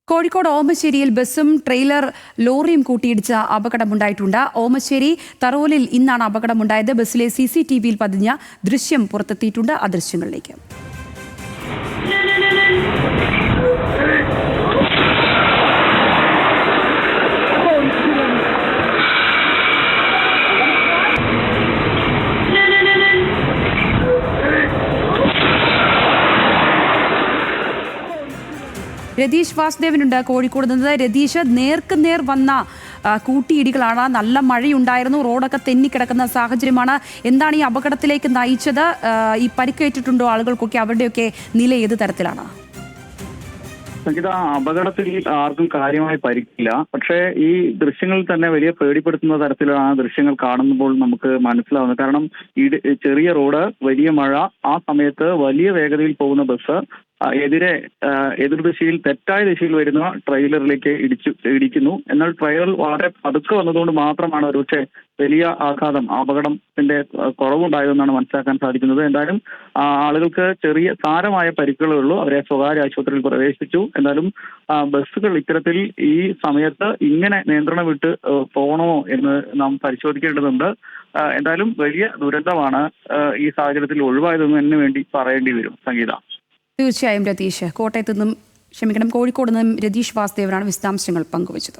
കോഴിക്കോട് ഓമശ്ശേരിയിൽ ബസ്സും ട്രെയിലർ ലോറിയും കൂട്ടിയിടിച്ച അപകടമുണ്ടായിട്ടുണ്ട്. ഓമശ്ശേരി തറോലിൽ ഇന്നാണ് അപകടമുണ്ടായത്. ബസ്സിലെ CCTVയിൽ പതിഞ്ഞ ദൃശ്യം പുറത്തെത്തിയിട്ടുണ്ട്. ആ ദൃശ്യങ്ങളിലേക്ക്. രതീഷ് വാസുദേവനുണ്ട് കോഴിക്കോട് നിന്ന്. രതീഷ്, നേർക്കുനേർ വന്ന കൂട്ടിയിടികളാണ്. നല്ല മഴയുണ്ടായിരുന്നു, റോഡൊക്കെ തെന്നിക്കിടക്കുന്ന സാഹചര്യമാണ്. എന്താണ് ഈ അപകടത്തിലേക്ക് നയിച്ചത്? ഈ പരിക്കേറ്റിട്ടുണ്ടോ ആളുകൾക്കൊക്കെ? അവരുടെയൊക്കെ നില ഏത് തരത്തിലാണ്? സംഗീത, അപകടത്തിൽ ആർക്കും കാര്യമായി പരിക്കില്ല. പക്ഷേ ഈ ദൃശ്യങ്ങളിൽ തന്നെ വലിയ പേടിപ്പെടുത്തുന്ന തരത്തിലാണ് ദൃശ്യങ്ങൾ കാണുമ്പോൾ നമുക്ക് മനസ്സിലാവുന്നത്. കാരണം ഈ ചെറിയ റോഡ്, വലിയ മഴ, ആ സമയത്ത് വലിയ വേഗതയിൽ പോകുന്ന ബസ് എതിർദിശയിൽ തെറ്റായ ദിശയിൽ വരുന്ന ട്രെയിലറിലേക്ക് ഇടിക്കുന്നു. എന്നാൽ ട്രെയിലർ വളരെ പതുക്കെ വന്നതുകൊണ്ട് മാത്രമാണ് ഒരുപക്ഷെ വലിയ ആഘാതം, അപകടത്തിന്റെ കുറവുണ്ടായതെന്നാണ് മനസ്സിലാക്കാൻ സാധിക്കുന്നത്. എന്തായാലും ആളുകൾക്ക് ചെറിയ സാരമായ പരിക്കുകളേ ഉള്ളൂ. അവരെ സ്വകാര്യ ആശുപത്രിയിൽ പ്രവേശിപ്പിച്ചു. എന്നാലും ബസ്സുകൾ ഇത്തരത്തിൽ ഈ സമയത്ത് ഇങ്ങനെ നിയന്ത്രണം വിട്ട് പോകണമോ എന്ന് നാം പരിശോധിക്കേണ്ടതുണ്ട്. എന്തായാലും വലിയ ദുരന്തമാണ് ഈ സാഹചര്യത്തിൽ ഒഴിവായതെന്ന് തന്നെ വേണ്ടി പറയേണ്ടി വരും. സംഗീത, തീർച്ചയായും രതീഷ്. കോഴിക്കോട് നിന്നും രതീഷ് വാസുദേവനാണ് വിശദാംശങ്ങൾ പങ്കുവച്ചത്.